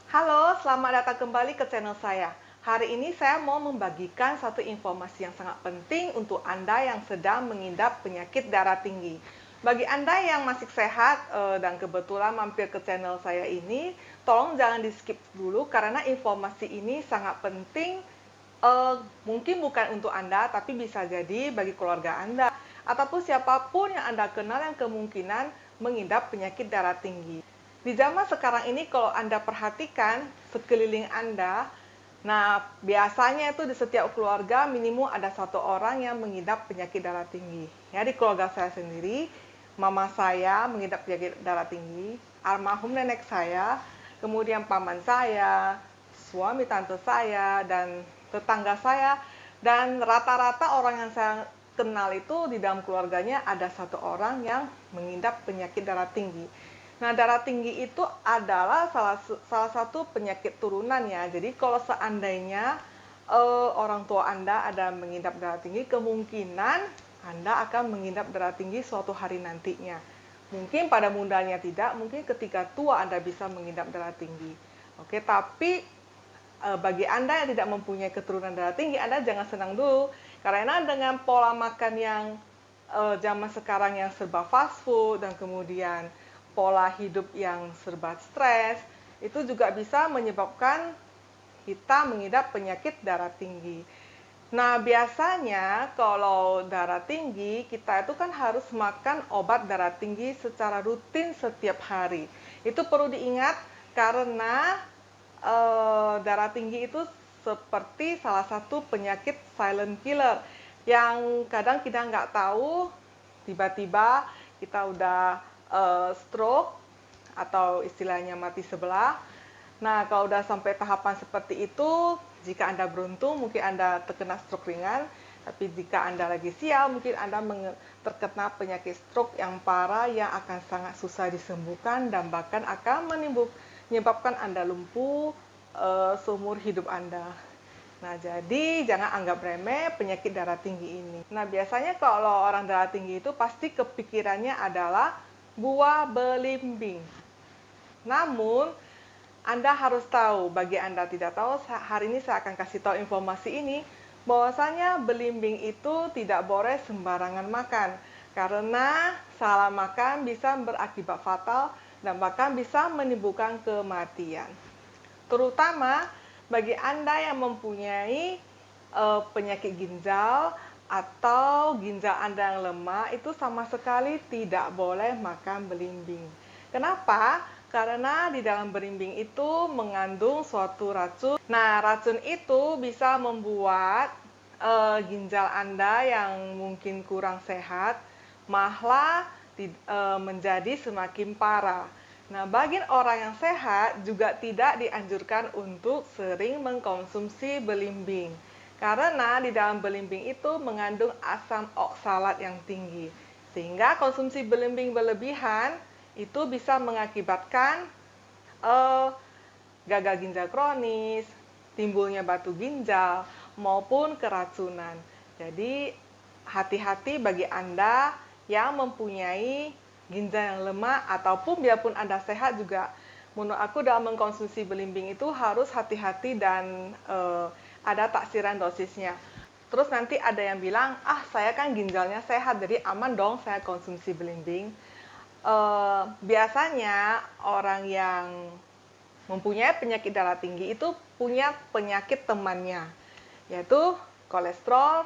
Halo, selamat datang kembali ke channel saya. Hari ini saya mau membagikan satu informasi yang sangat penting untuk Anda yang sedang mengidap penyakit darah tinggi. Bagi Anda yang masih sehat dan kebetulan mampir ke channel saya ini, tolong jangan di-skip dulu karena informasi ini sangat penting. Mungkin bukan untuk Anda, tapi bisa jadi bagi keluarga Anda ataupun siapapun yang Anda kenal yang kemungkinan mengidap penyakit darah tinggi. Di zaman sekarang ini kalau Anda perhatikan sekeliling Anda, nah biasanya itu di setiap keluarga minimum ada satu orang yang mengidap penyakit darah tinggi. Ya, di keluarga saya sendiri, mama saya mengidap penyakit darah tinggi, almarhum nenek saya, kemudian paman saya, suami tante saya, dan tetangga saya, dan rata-rata orang yang saya kenal itu di dalam keluarganya ada satu orang yang mengidap penyakit darah tinggi. Nah, darah tinggi itu adalah salah satu penyakit turunan ya. Jadi kalau seandainya orang tua Anda ada mengidap darah tinggi, kemungkinan Anda akan mengidap darah tinggi suatu hari nantinya. Mungkin pada mudanya tidak, mungkin ketika tua Anda bisa mengidap darah tinggi. Oke, tapi bagi Anda yang tidak mempunyai keturunan darah tinggi, Anda jangan senang dulu. Karena dengan pola makan yang zaman sekarang yang serba fast food dan kemudian pola hidup yang serba stres, itu juga bisa menyebabkan kita mengidap penyakit darah tinggi. Nah, biasanya kalau darah tinggi, kita itu kan harus makan obat darah tinggi secara rutin setiap hari. Itu perlu diingat karena darah tinggi itu seperti salah satu penyakit silent killer yang kadang kita nggak tahu, tiba-tiba kita udah stroke atau istilahnya mati sebelah. Nah, kalau udah sampai tahapan seperti itu, jika Anda beruntung, mungkin Anda terkena stroke ringan. Tapi jika Anda lagi sial, mungkin Anda terkena penyakit stroke yang parah yang akan sangat susah disembuhkan dan bahkan akan menyebabkan Anda lumpuh seumur hidup Anda. Nah, jadi jangan anggap remeh penyakit darah tinggi ini. Nah, biasanya kalau orang darah tinggi itu pasti kepikirannya adalah buah belimbing. Namun, Anda harus tahu, bagi Anda tidak tahu, hari ini saya akan kasih tahu informasi ini, bahwasanya belimbing itu tidak boleh sembarangan makan, karena salah makan bisa berakibat fatal dan bahkan bisa menimbulkan kematian. Terutama bagi Anda yang mempunyai penyakit ginjal atau ginjal Anda yang lemah, itu sama sekali tidak boleh makan belimbing. Kenapa? Karena di dalam belimbing itu mengandung suatu racun. Nah, racun itu bisa membuat ginjal Anda yang mungkin kurang sehat malah menjadi semakin parah. Nah, bagi orang yang sehat juga tidak dianjurkan untuk sering mengkonsumsi belimbing. Karena di dalam belimbing itu mengandung asam oksalat yang tinggi. Sehingga konsumsi belimbing berlebihan itu bisa mengakibatkan gagal ginjal kronis, timbulnya batu ginjal, maupun keracunan. Jadi, hati-hati bagi Anda yang mempunyai ginjal yang lemah ataupun biarpun Anda sehat juga, menurut aku dalam mengkonsumsi belimbing itu harus hati-hati dan ada taksiran dosisnya. Terus nanti ada yang bilang, saya kan ginjalnya sehat, jadi aman dong saya konsumsi belimbing. Biasanya orang yang mempunyai penyakit darah tinggi itu punya penyakit temannya, yaitu kolesterol,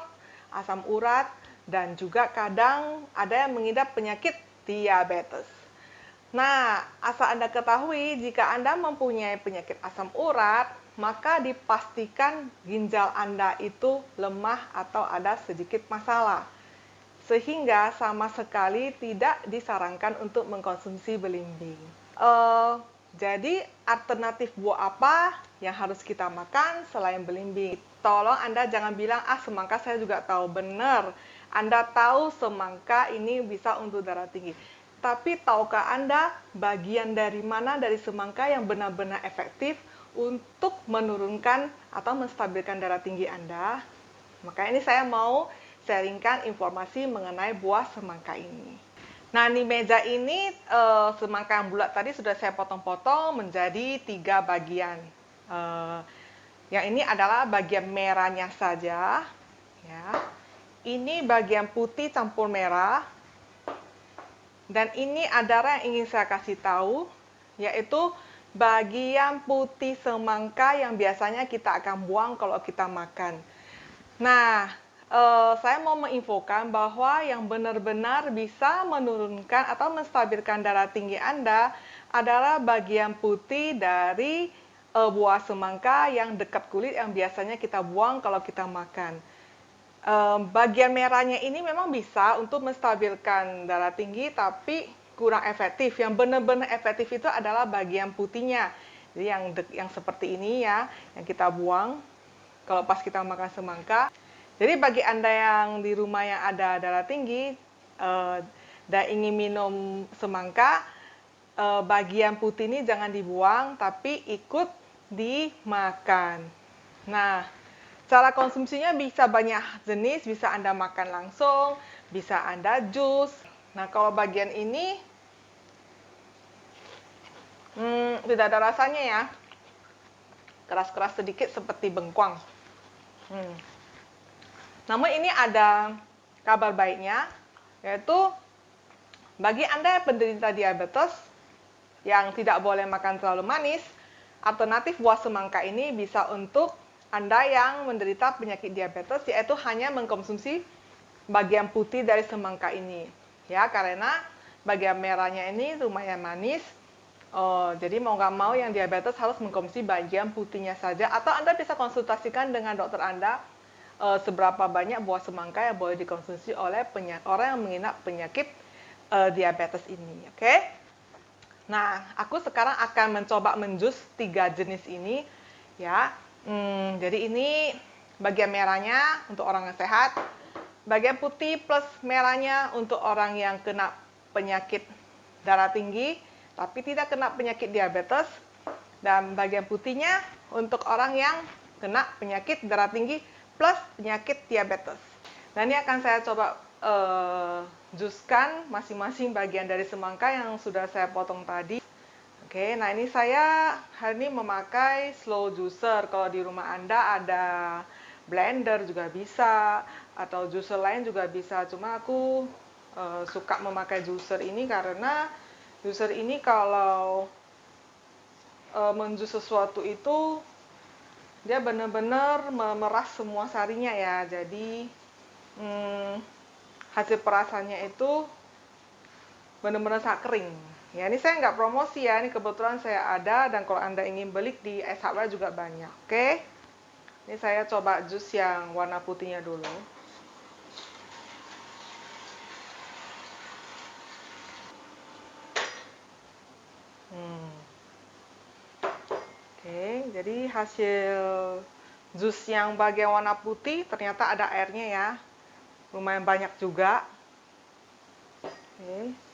asam urat, dan juga kadang ada yang mengidap penyakit diabetes. Nah, asal Anda ketahui, jika Anda mempunyai penyakit asam urat, maka dipastikan ginjal Anda itu lemah atau ada sedikit masalah. Sehingga sama sekali tidak disarankan untuk mengkonsumsi belimbing. Jadi alternatif buah apa yang harus kita makan selain belimbing? Tolong Anda jangan bilang, semangka saya juga tahu. Benar, Anda tahu semangka ini bisa untuk darah tinggi. Tapi tahukah Anda bagian dari mana dari semangka yang benar-benar efektif untuk menurunkan atau menstabilkan darah tinggi Anda? Makanya ini saya mau sharingkan informasi mengenai buah semangka ini. Nah, di meja ini semangka yang bulat tadi sudah saya potong-potong menjadi 3 bagian. Eh, yang ini adalah bagian merahnya saja, ya. Ini bagian putih campur merah. Dan ini adalah yang ingin saya kasih tahu, yaitu bagian putih semangka yang biasanya kita akan buang kalau kita makan. Nah, saya mau menginfokan bahwa yang benar-benar bisa menurunkan atau menstabilkan darah tinggi Anda adalah bagian putih dari buah semangka yang dekat kulit yang biasanya kita buang kalau kita makan. Bagian merahnya ini memang bisa untuk menstabilkan darah tinggi, tapi kurang efektif. Yang benar-benar efektif itu adalah bagian putihnya. Jadi yang seperti ini ya, yang kita buang kalau pas kita makan semangka. Jadi bagi Anda yang di rumah yang ada darah tinggi dan ingin minum semangka, bagian putih ini jangan dibuang, tapi ikut dimakan. Nah, cara konsumsinya bisa banyak jenis, bisa Anda makan langsung, bisa Anda jus. Nah, kalau bagian ini tidak ada rasanya ya, keras-keras sedikit seperti bengkuang. Namun ini ada kabar baiknya, yaitu bagi Anda yang penderita diabetes yang tidak boleh makan terlalu manis, alternatif buah semangka ini bisa untuk Anda yang menderita penyakit diabetes, yaitu hanya mengkonsumsi bagian putih dari semangka ini. Ya, karena bagian merahnya ini lumayan manis. Jadi mau nggak mau yang diabetes harus mengkonsumsi bagian putihnya saja. Atau Anda bisa konsultasikan dengan dokter Anda seberapa banyak buah semangka yang boleh dikonsumsi oleh orang yang mengidap penyakit diabetes ini. Oke? Nah, aku sekarang akan mencoba menjus 3 jenis ini, ya. Jadi ini bagian merahnya untuk orang yang sehat, bagian putih plus merahnya untuk orang yang kena penyakit darah tinggi, tapi tidak kena penyakit diabetes, dan bagian putihnya untuk orang yang kena penyakit darah tinggi plus penyakit diabetes. Nah, ini akan saya coba juskan masing-masing bagian dari semangka yang sudah saya potong tadi. Oke, nah ini saya hari ini memakai slow juicer. Kalau di rumah Anda ada blender juga bisa, atau juicer lain juga bisa. Cuma aku suka memakai juicer ini karena juicer ini kalau menjus sesuatu itu dia benar-benar memeras semua sarinya ya. Jadi hasil perasannya itu benar-benar sangat kering. Ya, ini saya nggak promosi ya, ini kebetulan saya ada, dan kalau Anda ingin beli di SHW juga banyak. Oke, ini saya coba jus yang warna putihnya dulu. Oke, jadi hasil jus yang bagian warna putih ternyata ada airnya ya, lumayan banyak juga. Oke.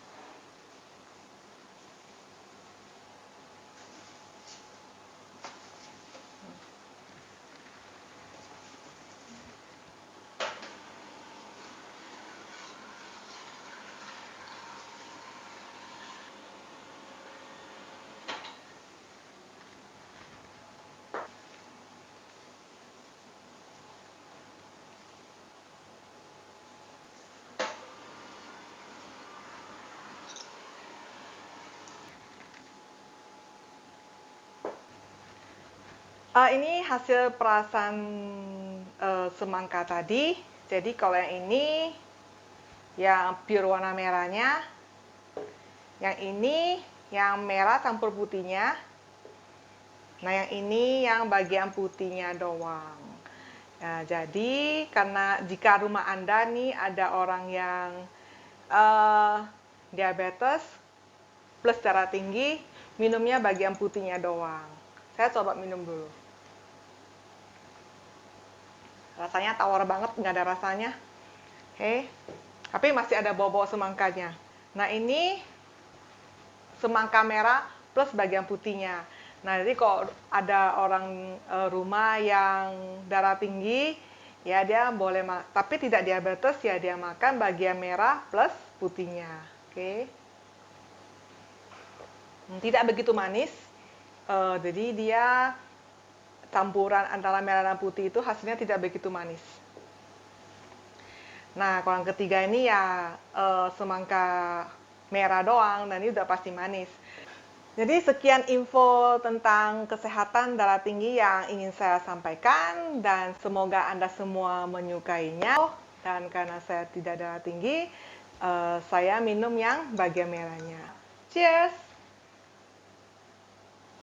Ini hasil perasan semangka tadi. Jadi kalau yang ini yang pure warna merahnya, yang ini yang merah campur putihnya, nah yang ini yang bagian putihnya doang. Nah, jadi karena jika rumah Anda nih ada orang yang diabetes plus darah tinggi, minumnya bagian putihnya doang. Saya coba minum dulu. Rasanya tawar banget, nggak ada rasanya. Oke, tapi masih ada bau-bau semangkanya. Nah, ini semangka merah plus bagian putihnya. Nah, jadi kalau ada orang rumah yang darah tinggi, ya dia boleh, tapi tidak diabetes, ya dia makan bagian merah plus putihnya. Oke. Tidak begitu manis. Jadi dia campuran antara merah dan putih itu hasilnya tidak begitu manis. Nah, kalau yang ketiga ini ya semangka merah doang, dan ini udah pasti manis. Jadi sekian info tentang kesehatan darah tinggi yang ingin saya sampaikan, dan semoga Anda semua menyukainya. Dan karena saya tidak darah tinggi, saya minum yang bagian merahnya. Cheers!